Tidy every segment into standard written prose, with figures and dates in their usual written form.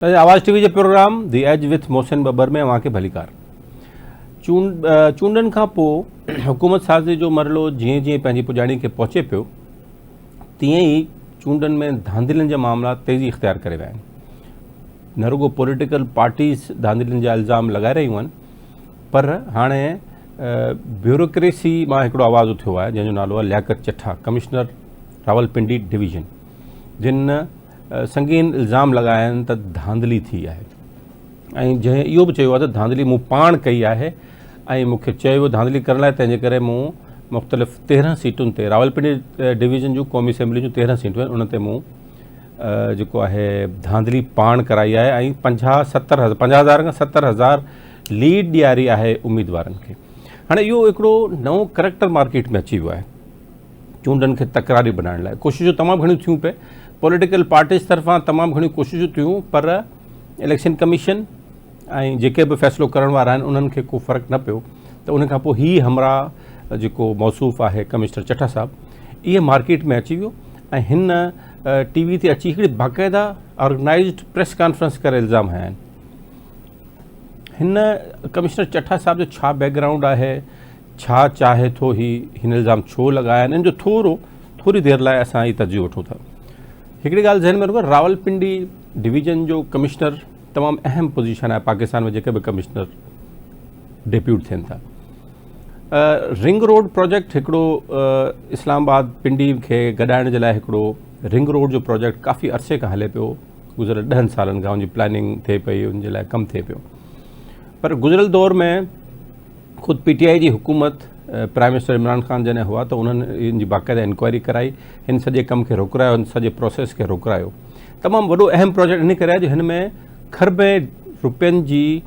आवाज़ टीवी जे program the edge with Mohsin Babar में अव्हांखे भलीकार। चूंडनि खां पोइ हुकूमत साज़ी जो मरलो जीअं जीअं पंहिंजी पुॼाणी खे पहुचे पियो, तीअं ई चूंडनि में धांधलियुनि जा मामला तेज़ी इख़्तियार करे विया आहिनि। न रुगो पॉलिटिकल पार्टीज़ धांधलियुनि जा इल्ज़ाम लॻाए रहियूं आहिनि, पर हाणे ब्यूरोक्रेसी मां हिकिड़ो आवाज़ उथियो आहे जंहिंजो नालो आहे लियाकत चट्ठा, कमिश्नर रावलपिंडी डिवीज़न, जिन संगीन इल्ज़ाम लगाया आहिनि त धांधली थी आहे ऐं जंहिं इहो बि चयो आहे त धांधली मूं पाण कई आहे ऐं मूंखे चयो धांधली करण लाइ, तंहिंजे करे मूं मुख़्तलिफ़ 13 सीटुनि ते रावलपिंडी डिवीज़न जूं क़ौमी असेंबली जूं 13 सीटूं आहिनि, उन ते मूं जेको आहे धांधली पाण कराई आहे ऐं 50,000 खां 70,000 लीड ॾियारी आहे उम्मीदवारनि खे। हाणे इहो हिकिड़ो नओं करैक्टर मार्केट में अची वियो आहे चूंडनि खे तकरारी बनाइण लाइ। कोशिशूं तमामु घणियूं थियूं पे, पॉलिटिकल पार्टीज़ तरफ़ां तमामु घणियूं कोशिशूं थियूं, पर इलेक्शन कमीशन ऐं जेके बि फ़ैसिलो करण वारा आहिनि उन्हनि खे को फ़र्क़ु न पियो। त उन खां पोइ हीअ हमरा जेको मौसूफ़ आहे कमिश्नर चट्ठा साहब, इहे मार्केट में अची वियो ऐं हिन टीवी ते अची हिकिड़ी बाक़ाइदा ऑर्गेनाइज़्ड प्रेस कॉन्फ्रेंस करे इल्ज़ाम हया आहिनि। हिन कमिश्नर चट्ठा साहब जो छा बैकग्राउंड आहे, छा चाहे थो, हिन इल्ज़ाम छो लॻाया आहिनि, इन जो थोरी देरि लाइ असां ही तर्जुमो वठूं था। हिकिड़ी ॻाल्हि ज़हन में रखो, रावलपिंडी डिवीज़न जो कमिश्नर तमामु अहम पोजीशन आहे पाकिस्तान में जेके बि कमिश्नर डिप्यूट थियनि था। रिंग रोड प्रोजेक्ट हिकिड़ो इस्लामाबाद पिंडी खे गॾाइण जे लाइ हिकिड़ो रिंग रोड जो प्रोजेक्ट काफ़ी अरसे खां हले पियो, गुज़िरियल 10 सालनि खां उनजी प्लानिंग थिए पई, उन जे लाइ कमु थिए पियो। पर गुज़िरियल दौर में ख़ुदि PTI जी हुकूमत प्राइम मिनिस्टर इमरान ख़ान जॾहिं हुआ त उन्हनि इन जी बाक़ाइदा इंक्वायरी कराई, हिन सॼे कम खे रोकरायो, हिन सॼे प्रोसेस खे रोकरायो। तमामु वॾो अहम प्रोजेक्ट इन करे आहे जो हिन में खरबे रुपयनि जी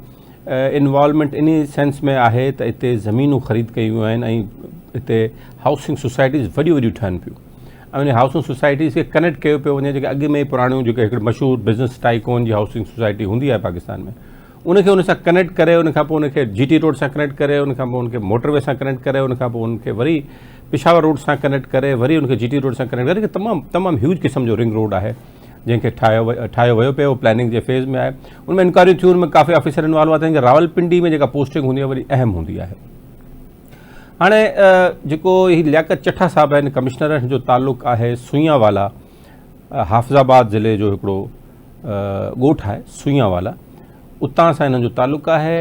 इन्वॉल्वमेंट इन सेंस में आहे त हिते ज़मीनूं ख़रीद कयूं वियूं आहिनि ऐं हिते हाउसिंग सोसाइटीज़ वॾियूं वॾियूं ठहनि पियूं ऐं उन हाउसिंग सोसाइटीज़ खे कनेक्ट कयो पियो वञे, जेके अॻु में पुराणियूं जेके हिकिड़े मशहूरु बिज़नेस टाइकोन जी हाउसिंग सोसाइटी हूंदी आहे पाकिस्तान में, उनखे उन सां कनेक्ट करे, उनखां पोइ उनखे GT रोड सां कनेक्ट करे, उनखां पोइ उनखे मोटरवे सां कनेक्ट करे, उनखां पोइ उनखे वरी पिशावर रोड सां कनेक्ट करे, वरी उनखे GT रोड सां कनेक्ट करे, तमामु ह्यूज क़िस्म जो रिंग रोड आहे जंहिंखे ठाहियो वियो पियो, प्लानिंग जे फेज़ में आहे। उनमें इंक्वायरियूं थियूं, उनमें काफ़ी ऑफिसर इन्वॉल्व आहिनि। रावलपिंडी में जेका पोस्टिंग हूंदी आहे वरी अहम हूंदी आहे। हाणे जेको ही लियाकत चट्ठा साहब आहिनि कमिश्नर, जो ताल्लुक़ु आहे सुइयावाला, हाफ़िज़ाबाद ज़िले जो हिकिड़ो ॻोठु आहे सुइयावाला, उतां सां हिननि जो ताल्लुक़ु आहे।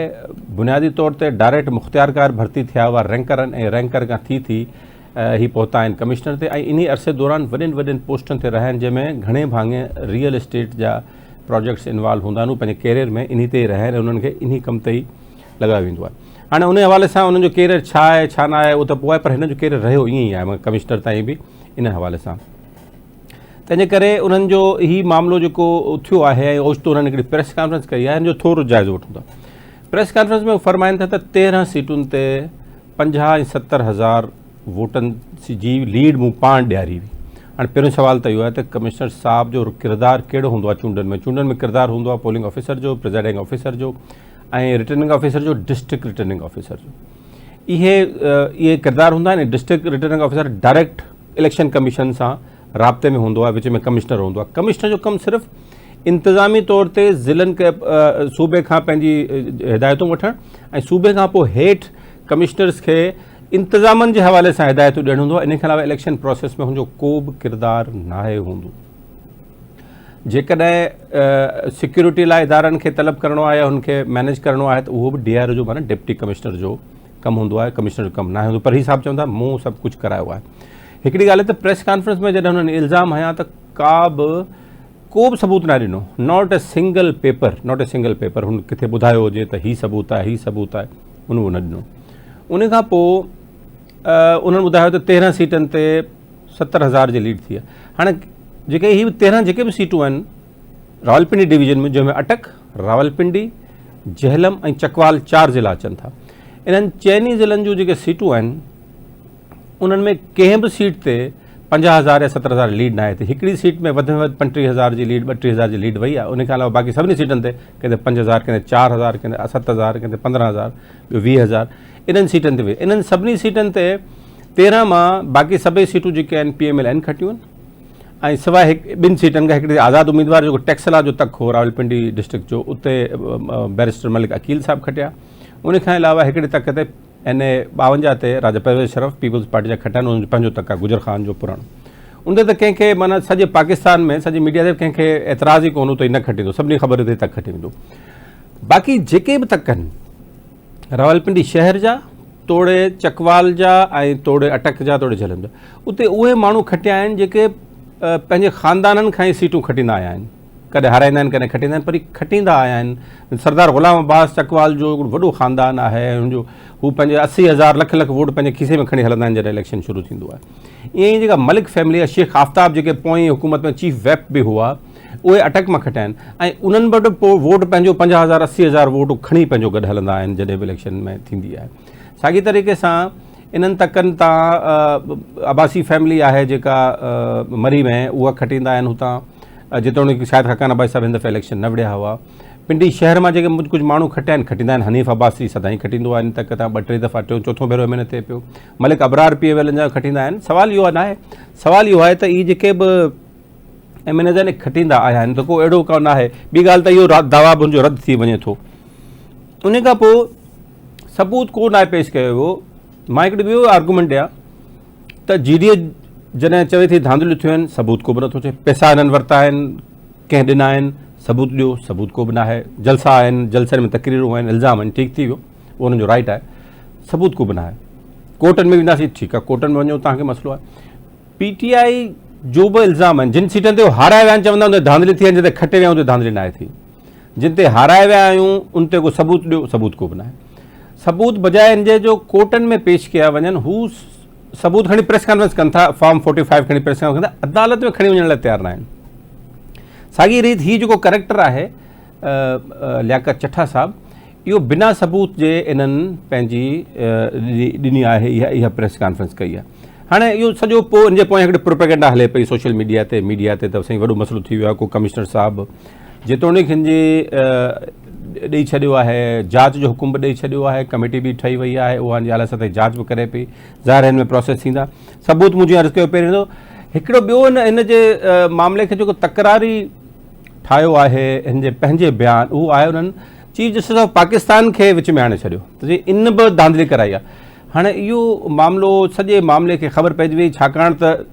बुनियादी तौर ते डायरेक्ट मुख़्तियारकार भर्ती थिया हुआ रैंकरनि ऐं रैंकर खां थी ही पहुता आहिनि कमिश्नर ते, ऐं इन अरसे दौरान वॾनि पोस्टनि ते रहिया आहिनि, जंहिंमें घणे भाङे रियल एस्टेट जा प्रोजेक्ट्स इन्वॉल्व हूंदा आहिनि। पंहिंजे कैरियर में इन ते ई रहिया आहिनि, उन्हनि खे इन कम ते ई लॻायो वेंदो आहे। हाणे उन हवाले सां उन्हनि जो कैरियर छा आहे छा न आहे उहो त पोइ आहे, पर हिन जो कैरियर रहियो ईअं ई आहे कमिश्नर ताईं बि इन हवाले सां। तंहिंजे करे उन्हनि जो ही मामिलो जेको थियो आहे ऐं ओचितो उन्हनि हिकिड़ी प्रेस कॉन्फ्रेंस कई आहे, हिन जो थोरो जाइज़ो वठूं था। प्रेस कॉन्फ्रेंस में फरमाइनि था त 13 सीटुनि ते 50 ऐं 70,000 वोटनि जी लीड मूं पाण ॾियारी हुई। हाणे पहिरियों सुवाल त इहो आहे त कमिश्नर साहब जो किरदारु कहिड़ो हूंदो आहे चूंडनि में किरदारु हूंदो आहे पोलिंग ऑफिसर जो, प्रिज़ाइडिंग ऑफिसर जो ऐं रिटर्निंग ऑफिसर जो, डिस्ट्रिक्ट रिटर्निंग ऑफिसर जो। इहे किरदारु हूंदा आहिनि। District returning officer direct election commission सां राब्ते में हूंदो आहे, विच में कमिश्नर हूंदो आहे। कमिश्नर जो कमु सिर्फ़ु इंतिज़ामी तौर ते ज़िलनि खे सूबे खां पंहिंजी हिदायतूं वठणु ऐं सूबे खां पोइ हेठि कमिश्नर्स खे इंतिज़ामनि जे हवाले सां हिदायतूं ॾियणु हूंदो आहे। इन खां अलावा इलेक्शन प्रोसेस में हुनजो को बि किरदारु नाहे हूंदो। जेकॾहिं सिक्योरिटी लाइ इदारनि खे तलब करिणो आहे या हुनखे मैनेज करिणो आहे त उहो बि DRO जो माना डिप्टी कमिश्नर जो कमु हूंदो आहे, कमिश्नर जो कमु नाहे हूंदो। पर ही साहब चवंदा मूं सभु कुझु करायो आहे। हिकिड़ी ॻाल्हि आहे त प्रेस कॉन्फ्रेंस में जॾहिं हुननि इल्ज़ाम हया त को बि सबूत न ॾिनो, नॉट ए सिंगल पेपर हुन किथे ॿुधायो हुजे त ही सबूत आहे, उहो न ॾिनो। उन खां पोइ उन्हनि ॿुधायो त 13 सीटनि ते 70,000 जी लीड थी आहे। हाणे जेके ही 13 जेके बि सीटूं आहिनि रावलपिंडी डिवीज़न में, जंहिंमें अटक, रावलपिंडी, जहलम ऐं चकवाल 4 ज़िला अचनि था। इन्हनि चइनी ज़िलनि जूं जेके सीटूं आहिनि उन्हनि में कंहिं बि सीट ते 50,000 या 70,000 लीड न आहे। त हिकिड़ी सीट में वधि में वधि 35,000 जी लीड, 32,000 जी लीड वई आहे। उनखां अलावा बाक़ी सभिनी सीटनि ते कंहिं 5,000, कंहिं 4,000, कंहिं 7,000, कंहिं 15,000, ॿियो 20,000 इन्हनि सीटनि ते वई। इन्हनि सभिनी सीटनि ते 13 मां बाक़ी सभई सीटूं जेके आहिनि PMLN खटियूं आहिनि ऐं सवाइ ॿिनि सीटनि खां हिकिड़ी आज़ादु उम्मीदवार जेको टेक्सला जो तक हो रावलपिंडी डिस्ट्रिक्ट जो, उते बैरिस्टर मलिक अकील साहिबु खटिया। उन खां अलावा हिकिड़े तक ते NA 52 ते राजा परवेज़ शरफ़ पीपल्स पार्टी जा खटिया आहिनि, उन्हनि जो पंहिंजो तक आहे गुजर ख़ान जो पुराणो। उन ते कंहिंखे माना सॼे पाकिस्तान में सॼी मीडिया ते कंहिंखे एतिराज़ ई कोन हो त न खटींदो, सभिनी ख़बर ते तक खटी वेंदो। बाक़ी जेके बि तक आहिनि रावलपिंडी शहर जा, तोड़े चकवाल जा ऐं तोड़े अटक जा, तोड़े झलम जा, उते उहे माण्हू खटिया आहिनि जेके पंहिंजे ख़ानदाननि खां ई सीटूं खटींदा आया आहिनि। कॾहिं हाराईंदा आहिनि, कॾहिं खटींदा आहिनि, पर खटींदा आया आहिनि। सरदार ग़ुलाम अब्बास चकवाल जो हिकिड़ो वॾो ख़ानदान आहे, हुनजो हू पंहिंजे 80,000 लख वोट पंहिंजे खीसे में खणी हलंदा आहिनि जॾहिं इलेक्शन शुरू थींदो आहे। ईअं ई जेका मलिक फैमिली आहे, शेख आफ्ताब जेके पोएं हुकूमत में चीफ वेप बि हुआ, उहे अटक मां खटिया आहिनि ऐं उन्हनि वटि पोइ वोट पंहिंजो 50,000 80,000 वोट खणी पंहिंजो गॾु हलंदा आहिनि जॾहिं बि इलेक्शन में थींदी आहे। साॻी तरीक़े सां इन्हनि तकनि तां अब्बासी फैमिली आहे जेका मरी में, उहा खटींदा आहिनि हुतां, जेतोणीकि शायदि हकान अब्बासी साहिबु हिन दफ़े इलेक्शन न विढ़िया हुआ। पिंडी शहर मां जेके कुझु माण्हू खटिया आहिनि, खटींदा आहिनि। हनीफ़ अब्बासी सदाईं खटींदो आहे इन तक तां, 2-3 दफ़ा चोथों भेरो एमएनए थिए पियो। मलिक अबरार PAVL जा खटींदा आहिनि। सवाल इहो न आहे, सवाल इहो आहे त इहे जेके बि एमएनए जा खटींदा आया आहिनि त को अहिड़ो कोन आहे। ॿी ॻाल्हि त इहो दावा बि हुनजो रद्द थी वञे थो। उन खां पोइ सबूत कोन आहे पेश कयो वियो। मां हिकिड़ो ॿियो आर्गूमेंट ॾियां त GDA जॾहिं चवे थी धांधलियूं थियूं आहिनि, सबूत को बि नथो थिए। पैसा हिननि वरिता आहिनि, कंहिं ॾिना आहिनि, सबूत ॾियो, सबूत को बि न आहे। जलसा आहिनि, जलसनि में तकरीरूं आहिनि, इल्ज़ाम आहिनि, ठीकु थी वियो, उहो हुननि जो राइट आहे। सबूत को बि न आहे। कोर्टनि में वेंदासीं, ठीकु आहे, कोर्टनि में वञो, तव्हांखे मसइलो आहे। PTI जो बि इल्ज़ाम आहिनि, जिन सीटनि ते हाराए विया आहिनि, चवंदा उते धांधली थी आहिनि, जिते खटे विया उते धांधली न आहे थी। जिन ते हाराए विया आहियूं उन ते को सबूत ॾियो, सबूत को बि न आहे। सबूत बजाए हिन जो कोर्टनि में पेश कया वञनि, हू सबूत खणी प्रेस कॉन्फ्रेंस कनि था, फॉर्म 45 खणी प्रेस कॉन्फ्रेंस कंदा, अदालत में खणी वञण लाइ तयारु न आहिनि। साॻी रीति हीउ जेको करेक्टर आहे लियाकत चट्ठा साहिबु, इहो बिना सबूत जे इन्हनि पंहिंजी ॾिनी आहे, इहा प्रेस कॉन्फ्रेंस कई आहे। हाणे इहो सॼो पोइ इन जे पोइ हिकिड़ी प्रोपेगेंडा हले पई सोशल मीडिया ते त साईं वॾो मसइलो थी वियो आहे। को कमिश्नर साहिबु जेतोणीकि हिन जी ॾेई छॾियो आहे, जांच जो हुकुम बि ॾेई छॾियो आहे, कमेटी बि ठही वई आहे, उहा आला सतह जांच बि करे पई, ज़ाहिर हिन में प्रोसेस थींदा। सबूत मूं जीअं अर्ज़ु कयो पहिरियों वेंदो। हिकिड़ो ॿियो हिन जे मामले खे जेको तकरारी ठाहियो आहे हिन जे पंहिंजे बयान, उहो आहे उन्हनि चीफ जस्टिस ऑफ पाकिस्तान खे विच में आणे छॾियो त जी इन बि धांधली कराई आहे। हाणे इहो मामिलो, सॼे मामले खे ख़बर पइजी वई, छाकाणि त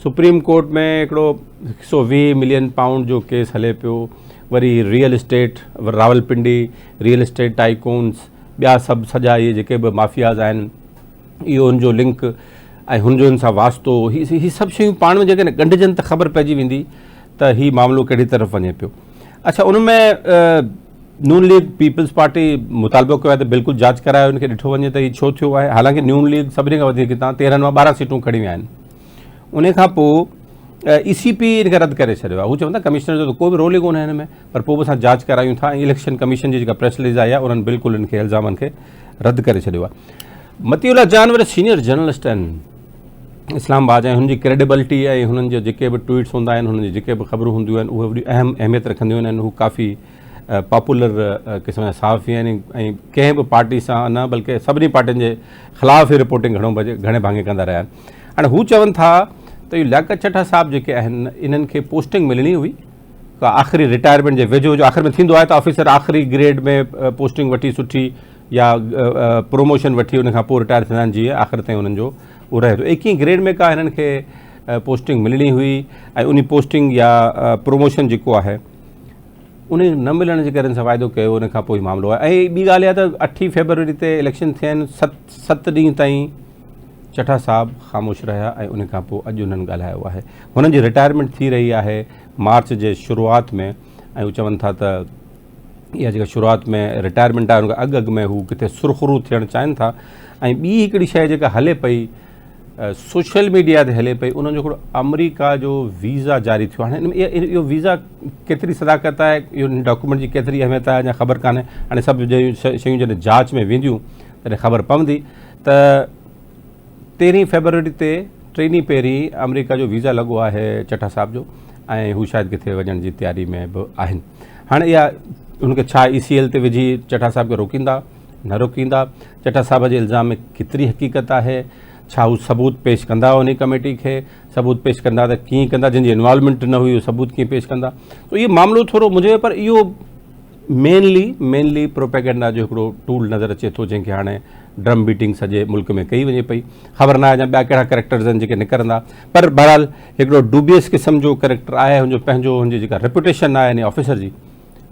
सुप्रीम कोर्ट में हिकिड़ो 120 मिलियन पाउंड जो केस हले पियो। वरी real estate, Rawalpindi real estate tycoons, ॿिया सभु सॼा इहे जेके बि माफ़ियाज़ आहिनि, इहो हुनजो लिंक ऐं हुनजो हिन सां वास्तो, हीअ सभु शयूं पाण में जेकॾहिं ॻंढिजनि त ख़बर पइजी वेंदी त हीउ मामिलो कहिड़ी तरफ़ वञे पियो। अच्छा, उनमें नून लीग पीपल्स पार्टी मुतालबो कयो आहे त बिल्कुलु जांच करायो, हुनखे ॾिठो वञे त हीउ छो थियो आहे। हालांकि नून लीग सभिनी खां वधीक हितां 13 मां 12 सीटूं खणी विया आहिनि। उन खां पोइ ECP हिनखे रद्द करे छॾियो आहे। हू चवंदा कमिश्नर जो त को बि रोल ई कोन्हे हिन में, पर पोइ बि असां जांच करायूं था। इलेक्शन कमीशन जी जेका प्रेस रिलीज़ आई आहे, उन्हनि बिल्कुलु हिन खे इल्ज़ामनि खे रद्द करे छॾियो आहे। मतीउल्लाह जान वरी सीनियर जर्नलिस्ट आहिनि इस्लामाबाद, ऐं हुनजी क्रेडिबिलिटी ऐं हुननि जो जेके बि ट्वीट्स हूंदा आहिनि, हुननि जी जेके बि ख़बरूं हूंदियूं आहिनि, उहे वरी अहमियत रखंदियूं आहिनि। हू काफ़ी पॉपुलर क़िस्म जा सहाफ़ी आहिनि ऐं कंहिं बि पार्टी सां न, बल्कि सभिनी पार्टियुनि जे ख़िलाफ़ ई रिपोर्टिंग घणे भाङे कंदा रहिया आहिनि। हाणे हू चवनि था त इहो लियाकत चट्ठा साहिबु जेके आहिनि, इन्हनि खे पोस्टिंग मिलणी हुई का आख़िरी रिटायरमेंट जे वेझो जो आख़िर में थींदो आहे त ऑफिसर आख़िरी ग्रेड में पोस्टिंग वठी सुठी या प्रोमोशन वठी उन खां पोइ रिटायर थींदा आहिनि, जीअं आख़िर ताईं उन्हनि जो उहो रहे थो। 21 ग्रेड में का हिननि खे पोस्टिंग मिलणी हुई ऐं उन पोस्टिंग या प्रोमोशन जेको आहे उन न मिलण जे करे हिन सां वाइदो कयो, उन खां पोइ मामिलो आहे। ऐं ॿी ॻाल्हि आहे त 8 फरवरी ते इलेक्शन थिया आहिनि, 7 ॾींहं ताईं चट्ठा साहिबु ख़ामोश रहिया ऐं उन खां पोइ अॼु उन्हनि ॻाल्हायो आहे। हुननि जी रिटायरमेंट थी रही आहे मार्च जे शुरूआति में, ऐं हू चवनि था त इहा जेका शुरूआति में रिटायरमेंट आहे, उनखां अॻु में हू किथे सुरख़ुरू थियणु चाहिनि था। ऐं ॿी हिकिड़ी शइ जेका हले पई सोशल मीडिया ते हले पई, उन्हनि जो हिकिड़ो अमरीका जो वीज़ा जारी थियो। हाणे इहो वीज़ा केतिरी सदाकत आहे, इहो डॉक्यूमेंट जी केतिरी अहमियत आहे, अञा ख़बर कान्हे। हाणे सभु शयूं जॾहिं जांच में वेंदियूं तॾहिं ख़बर पवंदी। त 13 फरवरी ते 3 ॾींहं पहिरीं अमरीका जो वीज़ा लॻो आहे चट्ठा साहिब जो, ऐं हू शायदि किथे वञण जी तयारी में बि आहिनि। हाणे इहा हुनखे छा ECL ते विझी चट्ठा साहिब खे रोकींदा न रोकींदा, चट्ठा साहिब जे इल्ज़ाम में केतिरी हक़ीक़त आहे, छा हू सबूत पेश कंदा उन कमेटी खे, सबूत पेश कंदा त कीअं कंदा, जंहिंजी इन्वॉल्वमेंट न हुई उहो सबूत कीअं पेश कंदा। तो इहो मामिलो थोरो मुंहिंजे, पर इहो मेनली प्रोपेगेंडा जो हिकिड़ो टूल नज़र अचे थो, जंहिंखे हाणे ड्रम बीटिंग सॼे मुल्क में कई वञे पई। ख़बर न आहे अञा ॿिया कहिड़ा कैरेक्टर्स आहिनि जेके निकिरंदा, पर बहरहाल हिकिड़ो डुबियस क़िस्म जो कैरेक्टर आहे, हुनजो पंहिंजो हुनजी जेका रेपुटेशन आहे यानी ऑफिसर जी।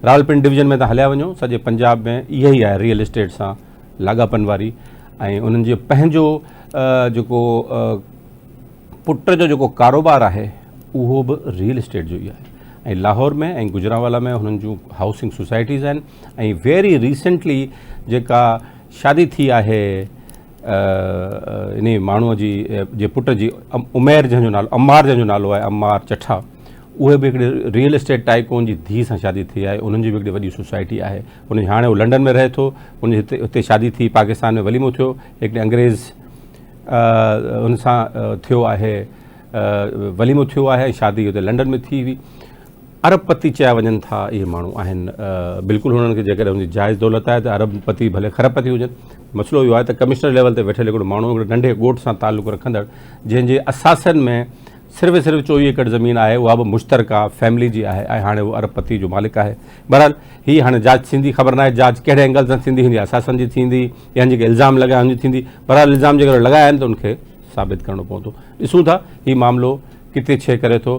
रावलपिंडी डिवीज़न में तव्हां हलिया वञो, सॼे पंजाब में इहा ई आहे रियल एस्टेट सां लाॻापन वारी, ऐं उन्हनि जो पंहिंजो जेको पुट जो जेको कारोबार आहे उहो बि रियल एस्टेट जो ई आहे। ऐं लाहौर में ऐं गुजरांवाला में हुननि जूं हाउसिंग सोसाइटीज़ आहिनि, ऐं वेरी रिसेंटली जेका शादी थी आहे इन माण्हूअ जी जे पुट जी, उमेर जंहिंजो नालो, अम्मार जंहिंजो नालो आहे, अम्मार चठा, उहे बि हिकिड़े रियल एस्टेट टाइकून जी धीउ सां शादी थी आहे। उन्हनि जी बि हिकिड़ी वॾी सोसाइटी आहे। उन हाणे उहो लंडन में रहे थो, उन हुते शादी थी, पाकिस्तान में वलीमो थियो, हिकिड़े अंग्रेज़ उन सां थियो आहे, वलीमो थियो आहे, शादी हुते लंडन में थी हुई। अरबपति चया वञनि था इहे माण्हू आहिनि। बिल्कुलु हुननि खे जेकॾहिं हुनजी जाइज़ दौलत आहे त अरबपति भले ख़रबपति हुजनि। मसइलो इहो आहे त कमिश्नर लेवल ते वेठल हिकिड़ो माण्हू हिकिड़े नंढे ॻोठ सां तालुक़ु रखंदड़, जंहिंजे असासनि में सिर्फ़ु 24 एकड़ ज़मीन आहे, उहा बि मुश्तरका फैमिली जी आहे, ऐं हाणे उहो अरबपति जो मालिक आहे। बहरहाल हीअ हाणे जांच थींदी, ख़बर न आहे जांच कहिड़े एंगल सां थींदी, हिन असासनि जी थींदी या जेके इल्ज़ाम लॻाया हुनजी थींदी। बहरहाल इल्ज़ाम जेकर लॻाया आहिनि त उनखे साबित करणो पवंदो। ॾिसूं था हीउ मामिलो किथे छे करे थो।